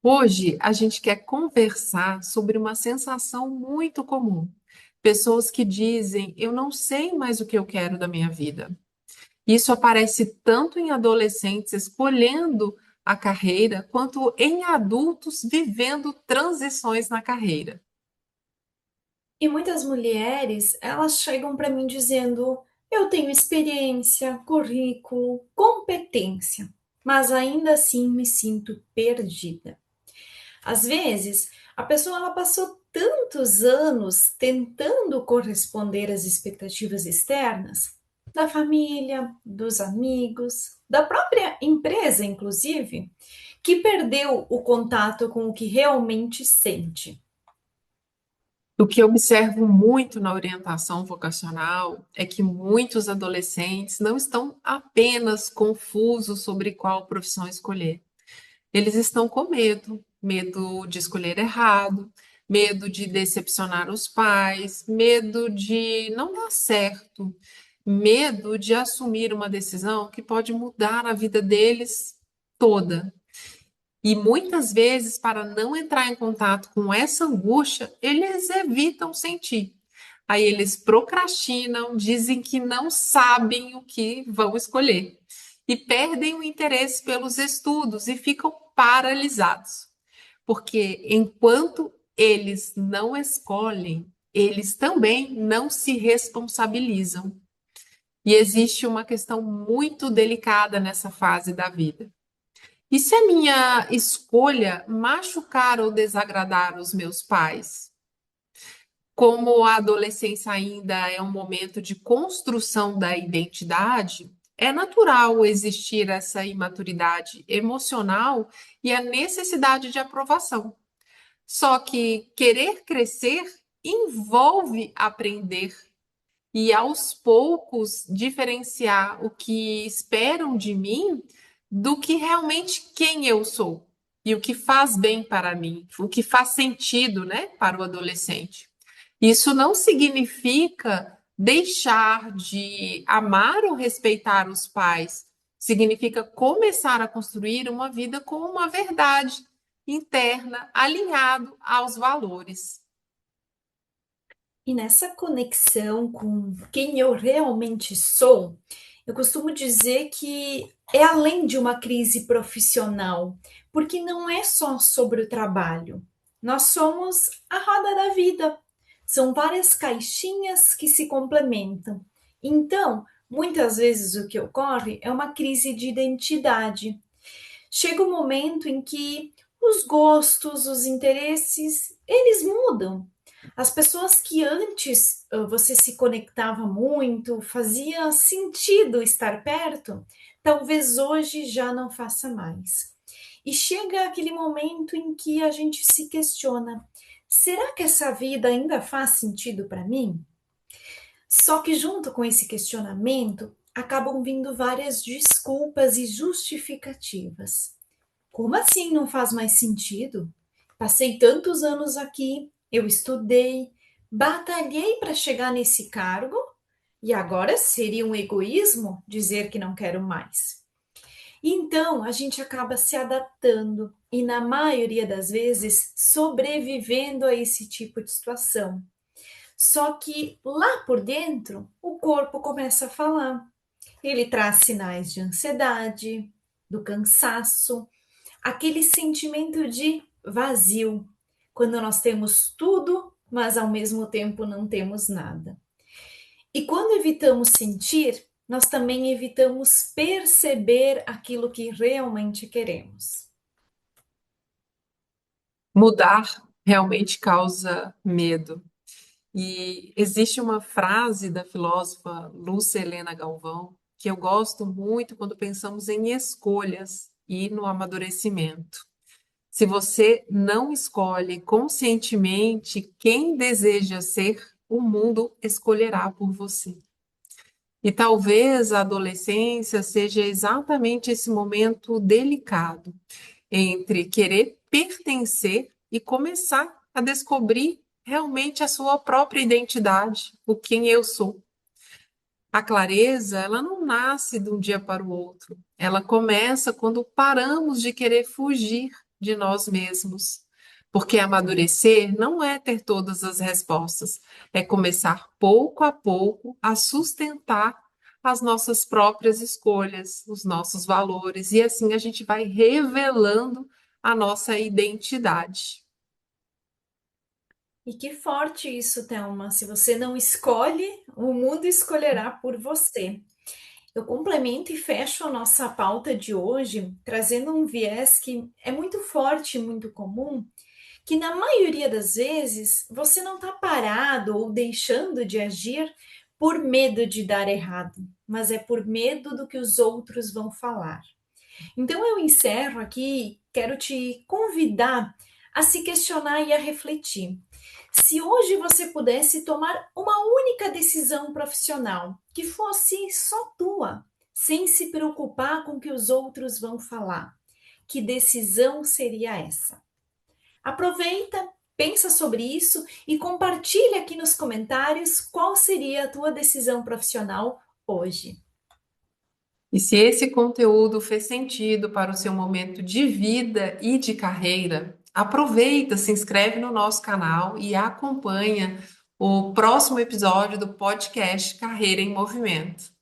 Hoje a gente quer conversar sobre uma sensação muito comum. Pessoas que dizem: Eu não sei mais o que eu quero da minha vida. Isso aparece tanto em adolescentes escolhendo a carreira, quanto em adultos vivendo transições na carreira. E muitas mulheres, elas chegam para mim dizendo: eu tenho experiência, currículo, competência, mas ainda assim me sinto perdida. Às vezes, a pessoa ela passou tantos anos tentando corresponder às expectativas externas da família, dos amigos, da própria empresa, inclusive, que perdeu o contato com o que realmente sente. O que eu observo muito na orientação vocacional é que muitos adolescentes não estão apenas confusos sobre qual profissão escolher. Eles estão com medo, medo de escolher errado, medo de decepcionar os pais, medo de não dar certo, medo de assumir uma decisão que pode mudar a vida deles toda. E muitas vezes, para não entrar em contato com essa angústia, eles evitam sentir. Aí eles procrastinam, dizem que não sabem o que vão escolher e perdem o interesse pelos estudos e ficam paralisados. Porque enquanto eles não escolhem, eles também não se responsabilizam. E existe uma questão muito delicada nessa fase da vida. E se a minha escolha machucar ou desagradar os meus pais? Como a adolescência ainda é um momento de construção da identidade, é natural existir essa imaturidade emocional e a necessidade de aprovação. Só que querer crescer envolve aprender e aos poucos diferenciar o que esperam de mim do que realmente quem eu sou e o que faz bem para mim, o que faz sentido, né, para o adolescente. Isso não significa deixar de amar ou respeitar os pais, significa começar a construir uma vida com uma verdade interna alinhado aos valores. E nessa conexão com quem eu realmente sou, eu costumo dizer que é além de uma crise profissional, porque não é só sobre o trabalho. Nós somos a roda da vida. São várias caixinhas que se complementam. Então, muitas vezes o que ocorre é uma crise de identidade. Chega um momento em que os gostos, os interesses, eles mudam. As pessoas que antes você se conectava muito, fazia sentido estar perto, talvez hoje já não faça mais. E chega aquele momento em que a gente se questiona: será que essa vida ainda faz sentido para mim? Só que junto com esse questionamento, acabam vindo várias desculpas e justificativas. Como assim não faz mais sentido? Passei tantos anos aqui, eu estudei, batalhei para chegar nesse cargo e agora seria um egoísmo dizer que não quero mais. Então a gente acaba se adaptando e, na maioria das vezes, sobrevivendo a esse tipo de situação. Só que lá por dentro, o corpo começa a falar. Ele traz sinais de ansiedade, do cansaço, aquele sentimento de vazio, quando nós temos tudo, mas ao mesmo tempo não temos nada. E quando evitamos sentir, nós também evitamos perceber aquilo que realmente queremos. Mudar realmente causa medo. E existe uma frase da filósofa Lúcia Helena Galvão que eu gosto muito quando pensamos em escolhas e no amadurecimento. Se você não escolhe conscientemente quem deseja ser, o mundo escolherá por você. E talvez a adolescência seja exatamente esse momento delicado entre querer pertencer e começar a descobrir realmente a sua própria identidade, o quem eu sou. A clareza, ela não nasce de um dia para o outro. Ela começa quando paramos de querer fugir de nós mesmos. Porque amadurecer não é ter todas as respostas, é começar pouco a pouco a sustentar as nossas próprias escolhas, os nossos valores, e assim a gente vai revelando a nossa identidade. E que forte isso, Thelma. Se você não escolhe, o mundo escolherá por você. Eu complemento e fecho a nossa pauta de hoje, trazendo um viés que é muito forte e muito comum, que na maioria das vezes você não está parado ou deixando de agir por medo de dar errado, mas é por medo do que os outros vão falar. Então eu encerro aqui, quero te convidar a se questionar e a refletir. Se hoje você pudesse tomar uma única decisão profissional, que fosse só tua, sem se preocupar com o que os outros vão falar, que decisão seria essa? Aproveita, pensa sobre isso e compartilha aqui nos comentários qual seria a tua decisão profissional hoje. E se esse conteúdo fez sentido para o seu momento de vida e de carreira, aproveita, se inscreve no nosso canal e acompanha o próximo episódio do podcast Carreira em Movimento.